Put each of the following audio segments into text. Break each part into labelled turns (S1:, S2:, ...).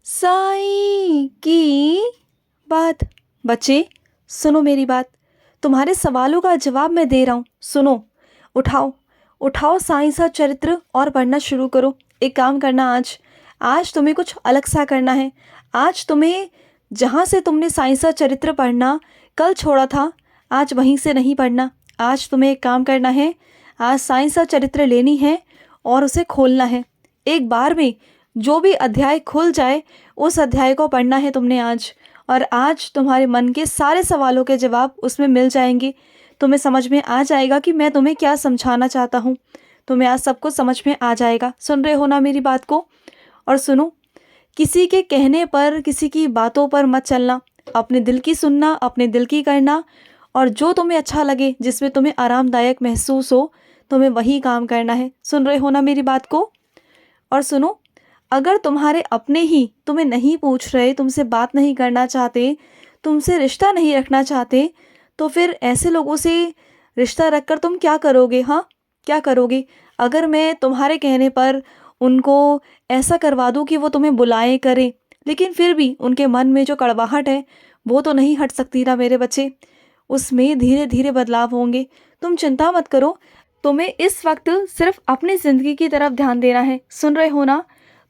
S1: साईं की बात। बच्चे सुनो मेरी बात, तुम्हारे सवालों का जवाब मैं दे रहा हूँ। सुनो, उठाओ उठाओ साईं सा चरित्र और पढ़ना शुरू करो। एक काम करना, आज आज तुम्हें कुछ अलग सा करना है। आज तुम्हें जहाँ से तुमने साईं सा चरित्र पढ़ना कल छोड़ा था, आज वहीं से नहीं पढ़ना। आज तुम्हें एक काम करना है, आज साईं सा चरित्र लेनी है और उसे खोलना है। एक बार में जो भी अध्याय खुल जाए उस अध्याय को पढ़ना है तुमने आज। और आज तुम्हारे मन के सारे सवालों के जवाब उसमें मिल जाएंगे। तुम्हें समझ में आ जाएगा कि मैं तुम्हें क्या समझाना चाहता हूँ। तुम्हें आज सब कुछ समझ में आ जाएगा। सुन रहे हो ना मेरी बात को? और सुनो, किसी के कहने पर, किसी की बातों पर मत चलना। अपने दिल की सुनना, अपने दिल की करना, और जो तुम्हें अच्छा लगे, जिसमें तुम्हें आरामदायक महसूस हो, तुम्हें वही काम करना है। सुन रहे हो ना मेरी बात को? और सुनो, अगर तुम्हारे अपने ही तुम्हें नहीं पूछ रहे, तुमसे बात नहीं करना चाहते, तुमसे रिश्ता नहीं रखना चाहते, तो फिर ऐसे लोगों से रिश्ता रखकर तुम क्या करोगे? हाँ, क्या करोगे? अगर मैं तुम्हारे कहने पर उनको ऐसा करवा दूँ कि वो तुम्हें बुलाएं करें, लेकिन फिर भी उनके मन में जो कड़वाहट है वो तो नहीं हट सकती ना मेरे बच्चे। उसमें धीरे धीरे बदलाव होंगे। तुम चिंता मत करो। तुम्हें इस वक्त सिर्फ अपनी ज़िंदगी की तरफ ध्यान देना है। सुन रहे हो ना?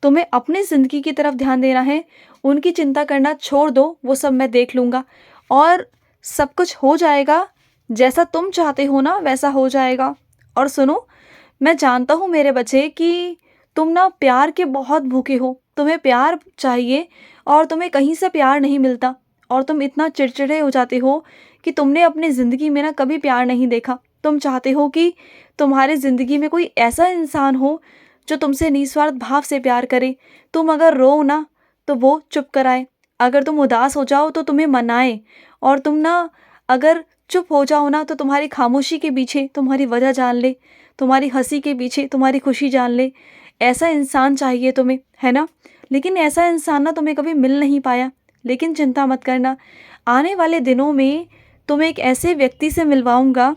S1: तुम्हें अपनी ज़िंदगी की तरफ ध्यान देना है। उनकी चिंता करना छोड़ दो, वो सब मैं देख लूँगा और सब कुछ हो जाएगा। जैसा तुम चाहते हो ना वैसा हो जाएगा। और सुनो, मैं जानता हूँ मेरे बच्चे कि तुम ना प्यार के बहुत भूखे हो। तुम्हें प्यार चाहिए और तुम्हें कहीं से प्यार नहीं मिलता, और तुम इतना चिड़चिड़े हो जाते हो कि तुमने अपनी ज़िंदगी में ना कभी प्यार नहीं देखा। तुम चाहते हो कि तुम्हारी ज़िंदगी में कोई ऐसा इंसान हो जो तुमसे निस्वार्थ भाव से प्यार करे। तुम अगर रो ना तो वो चुप कराए, अगर तुम उदास हो जाओ तो तुम्हें मनाए, और तुम ना अगर चुप हो जाओ ना तो तुम्हारी खामोशी के पीछे तुम्हारी वजह जान ले, तुम्हारी हंसी के पीछे तुम्हारी खुशी जान ले। ऐसा इंसान चाहिए तुम्हें, है ना? लेकिन ऐसा इंसान ना तुम्हें कभी मिल नहीं पाया। लेकिन चिंता मत करना, आने वाले दिनों में तुम्हें एक ऐसे व्यक्ति से मिलवाऊंगा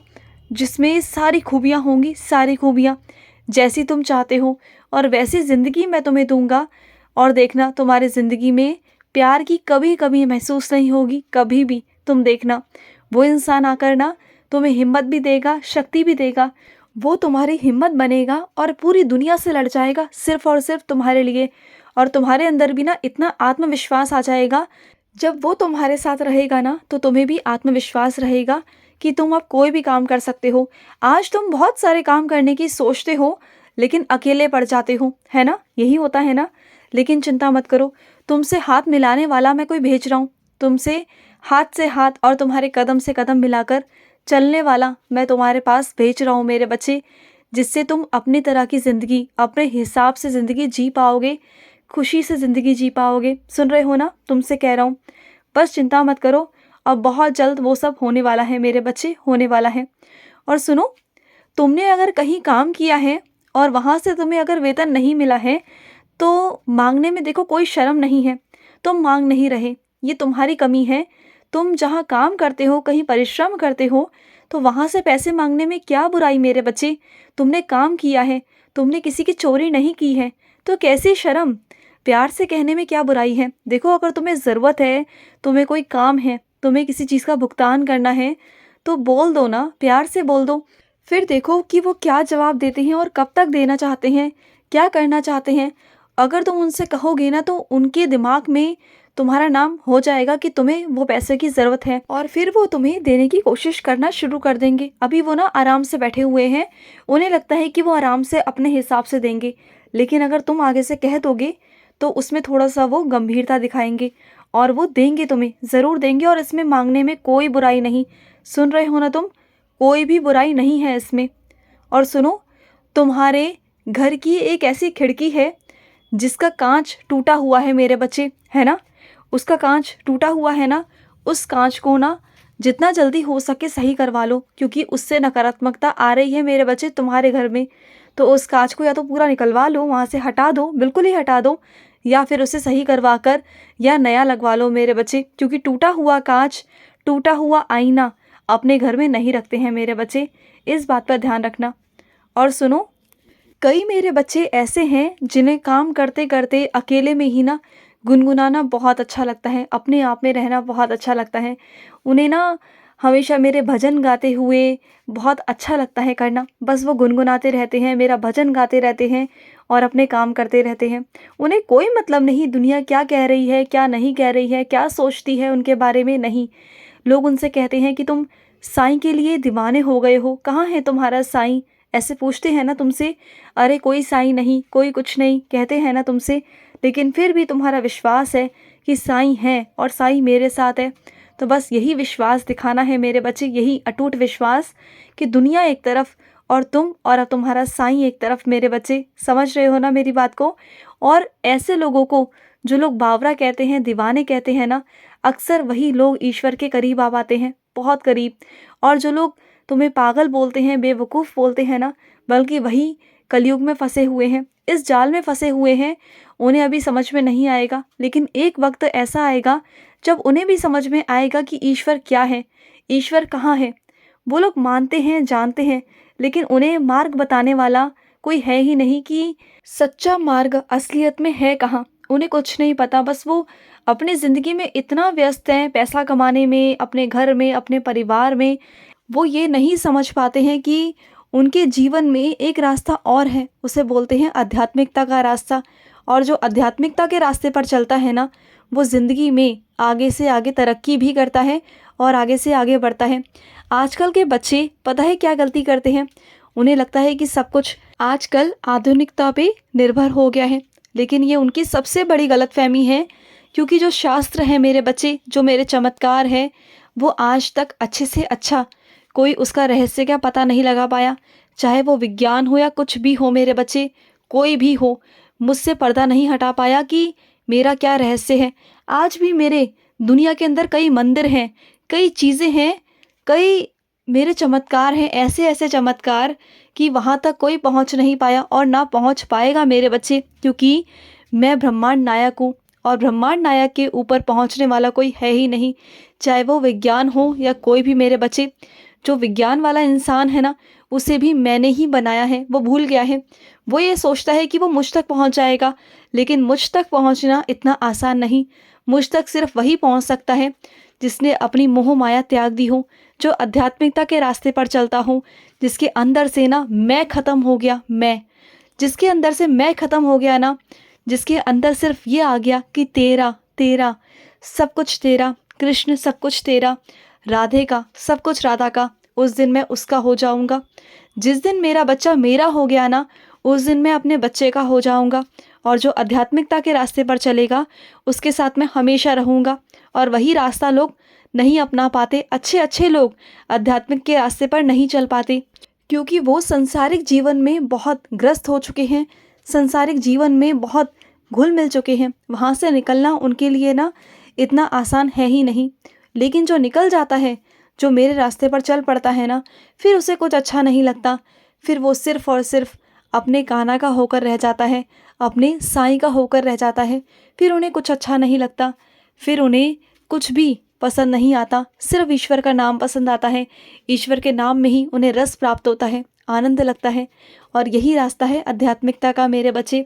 S1: जिसमें सारी खूबियाँ होंगी, सारी खूबियाँ जैसी तुम चाहते हो, और वैसी ज़िंदगी मैं तुम्हें दूंगा। और देखना, तुम्हारी ज़िंदगी में प्यार की कभी कभी महसूस नहीं होगी, कभी भी। तुम देखना, वो इंसान आकर ना तुम्हें हिम्मत भी देगा, शक्ति भी देगा। वो तुम्हारी हिम्मत बनेगा और पूरी दुनिया से लड़ जाएगा सिर्फ और सिर्फ तुम्हारे लिए। और तुम्हारे अंदर भी ना इतना आत्मविश्वास आ जाएगा। जब वो तुम्हारे साथ रहेगा ना तो तुम्हें भी आत्मविश्वास रहेगा कि तुम अब कोई भी काम कर सकते हो। आज तुम बहुत सारे काम करने की सोचते हो लेकिन अकेले पड़ जाते हो, है ना? यही होता है ना? लेकिन चिंता मत करो, तुमसे हाथ मिलाने वाला मैं कोई भेज रहा हूँ। तुमसे हाथ से हाथ और तुम्हारे कदम से कदम मिलाकर चलने वाला मैं तुम्हारे पास भेज रहा हूँ मेरे बच्चे, जिससे तुम अपनी तरह की ज़िंदगी, अपने हिसाब से ज़िंदगी जी पाओगे, खुशी से ज़िंदगी जी पाओगे। सुन रहे हो ना? तुमसे कह रहा हूँ, बस चिंता मत करो। अब बहुत जल्द वो सब होने वाला है मेरे बच्चे, होने वाला है। और सुनो, तुमने अगर कहीं काम किया है और वहाँ से तुम्हें अगर वेतन नहीं मिला है तो मांगने में देखो कोई शर्म नहीं है। तुम मांग नहीं रहे, ये तुम्हारी कमी है। तुम जहाँ काम करते हो, कहीं परिश्रम करते हो, तो वहाँ से पैसे मांगने में क्या बुराई मेरे बच्चे? तुमने काम किया है, तुमने किसी की चोरी नहीं की है, तो कैसी शर्म? प्यार से कहने में क्या बुराई है? देखो, अगर तुम्हें ज़रूरत है, तुम्हें कोई काम है, तुम्हें किसी चीज़ का भुगतान करना है, तो बोल दो ना, प्यार से बोल दो। फिर देखो कि वो क्या जवाब देते हैं और कब तक देना चाहते हैं, क्या करना चाहते हैं। अगर तुम उनसे कहोगे ना तो उनके दिमाग में तुम्हारा नाम हो जाएगा कि तुम्हें वो पैसे की ज़रूरत है, और फिर वो तुम्हें देने की कोशिश करना शुरू कर देंगे। अभी वो ना आराम से बैठे हुए हैं, उन्हें लगता है कि वो आराम से अपने हिसाब से देंगे, लेकिन अगर तुम आगे से कह दोगे तो उसमें थोड़ा सा वो गंभीरता दिखाएंगे और वो देंगे, तुम्हें ज़रूर देंगे। और इसमें मांगने में कोई बुराई नहीं। सुन रहे हो ना तुम? कोई भी बुराई नहीं है इसमें। और सुनो, तुम्हारे घर की एक ऐसी खिड़की है जिसका कांच टूटा हुआ है मेरे बच्चे, है ना? उसका कांच टूटा हुआ है ना, उस कांच को ना जितना जल्दी हो सके सही करवा लो, क्योंकि उससे नकारात्मकता आ रही है मेरे बच्चे तुम्हारे घर में। तो उस कांच को या तो पूरा निकलवा लो, वहाँ से हटा दो, बिल्कुल ही हटा दो, या फिर उसे सही करवा कर या नया लगवा लो मेरे बच्चे, क्योंकि टूटा हुआ कांच, टूटा हुआ आईना अपने घर में नहीं रखते हैं मेरे बच्चे। इस बात पर ध्यान रखना। और सुनो, कई मेरे बच्चे ऐसे हैं जिन्हें काम करते करते अकेले में ही ना गुनगुनाना बहुत अच्छा लगता है, अपने आप में रहना बहुत अच्छा लगता है। उन्हें ना हमेशा मेरे भजन गाते हुए बहुत अच्छा लगता है करना। बस वो गुनगुनाते रहते हैं, मेरा भजन गाते रहते हैं और अपने काम करते रहते हैं। उन्हें कोई मतलब नहीं दुनिया क्या कह रही है, क्या नहीं कह रही है, क्या सोचती है उनके बारे में, नहीं। लोग उनसे कहते हैं कि तुम साईं के लिए दीवाने हो गए हो, कहाँ है तुम्हारा साईं? ऐसे पूछते हैं ना तुमसे। अरे कोई साईं नहीं, कोई कुछ नहीं कहते हैं ना तुमसे, लेकिन फिर भी तुम्हारा विश्वास है कि साईं है और साईं मेरे साथ है। तो बस यही विश्वास दिखाना है मेरे बच्चे, यही अटूट विश्वास कि दुनिया एक तरफ और तुम और अब तुम्हारा साईं एक तरफ मेरे बच्चे। समझ रहे हो ना मेरी बात को? और ऐसे लोगों को जो लोग बावरा कहते हैं, दीवाने कहते हैं ना, अक्सर वही लोग ईश्वर के करीब आ पाते हैं, बहुत करीब। और जो लोग तुम्हें पागल बोलते हैं, बेवकूफ़ बोलते हैं ना, बल्कि वही कलयुग में फंसे हुए हैं, इस जाल में फंसे हुए हैं। उन्हें अभी समझ में नहीं आएगा, लेकिन एक वक्त ऐसा आएगा जब उन्हें भी समझ में आएगा कि ईश्वर क्या है, ईश्वर कहाँ है। वो लोग मानते हैं, जानते हैं, लेकिन उन्हें मार्ग बताने वाला कोई है ही नहीं कि सच्चा मार्ग असलियत में है कहाँ। उन्हें कुछ नहीं पता, बस वो अपनी ज़िंदगी में इतना व्यस्त हैं, पैसा कमाने में, अपने घर में, अपने परिवार में। वो ये नहीं समझ पाते हैं कि उनके जीवन में एक रास्ता और है, उसे बोलते हैं आध्यात्मिकता का रास्ता। और जो आध्यात्मिकता के रास्ते पर चलता है ना, वो ज़िंदगी में आगे से आगे तरक्की भी करता है और आगे से आगे बढ़ता है। आजकल के बच्चे पता है क्या गलती करते हैं? उन्हें लगता है कि सब कुछ आजकल आधुनिकता पे निर्भर हो गया है, लेकिन ये उनकी सबसे बड़ी गलतफहमी है। क्योंकि जो शास्त्र हैं मेरे बच्चे, जो मेरे चमत्कार है, वो आज तक अच्छे से अच्छा कोई उसका रहस्य क्या पता नहीं लगा पाया। चाहे वो विज्ञान हो या कुछ भी हो मेरे बच्चे, कोई भी हो, मुझसे पर्दा नहीं हटा पाया कि मेरा क्या रहस्य है। आज भी मेरे दुनिया के अंदर कई मंदिर हैं, कई चीज़ें हैं, कई मेरे चमत्कार हैं, ऐसे ऐसे चमत्कार कि वहाँ तक कोई पहुँच नहीं पाया और ना पहुँच पाएगा मेरे बच्चे, क्योंकि मैं ब्रह्मांड नायक हूँ और ब्रह्मांड नायक के ऊपर पहुँचने वाला कोई है ही नहीं। चाहे वो विज्ञान हो या कोई भी मेरे बच्चे। जो विज्ञान वाला इंसान है ना, उसे भी मैंने ही बनाया है, वो भूल गया है। वो ये सोचता है कि वो मुझ तक पहुंच जाएगा, लेकिन मुझ तक पहुंचना इतना आसान नहीं। मुझ तक सिर्फ वही पहुंच सकता है जिसने अपनी मोह माया त्याग दी हो, जो आध्यात्मिकता के रास्ते पर चलता हो, जिसके अंदर से ना मैं ख़त्म हो गया। मैं जिसके अंदर से मैं ख़त्म हो गया ना, जिसके अंदर सिर्फ ये आ गया कि तेरा तेरा सब कुछ तेरा, कृष्ण सब कुछ तेरा, राधे का सब कुछ राधा का, उस दिन मैं उसका हो जाऊंगा। जिस दिन मेरा बच्चा मेरा हो गया ना, उस दिन मैं अपने बच्चे का हो जाऊंगा। और जो आध्यात्मिकता के रास्ते पर चलेगा, उसके साथ मैं हमेशा रहूंगा। और वही रास्ता लोग नहीं अपना पाते, अच्छे अच्छे लोग आध्यात्मिक के रास्ते पर नहीं चल पाते, क्योंकि वो संसारिक जीवन में बहुत ग्रस्त हो चुके हैं, संसारिक जीवन में बहुत घुल मिल चुके हैं। वहाँ से निकलना उनके लिए ना इतना आसान है ही नहीं। लेकिन जो निकल जाता है, जो मेरे रास्ते पर चल पड़ता है ना, फिर उसे कुछ अच्छा नहीं लगता। फिर वो सिर्फ़ और सिर्फ अपने कान्हा का होकर रह जाता है, अपने साईं का होकर रह जाता है। फिर उन्हें कुछ अच्छा नहीं लगता, फिर उन्हें कुछ भी पसंद नहीं आता, सिर्फ ईश्वर का नाम पसंद आता है। ईश्वर के नाम में ही उन्हें रस प्राप्त होता है, आनंद लगता है। और यही रास्ता है आध्यात्मिकता का मेरे बच्चे।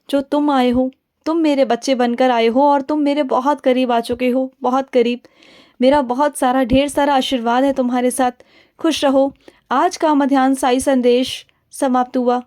S1: जो तुम आए हो, तुम मेरे बच्चे बनकर आए हो और तुम मेरे बहुत करीब आ चुके हो, बहुत करीब। मेरा बहुत सारा ढेर सारा आशीर्वाद है तुम्हारे साथ। खुश रहो। आज का मध्याह्न साई संदेश समाप्त हुआ।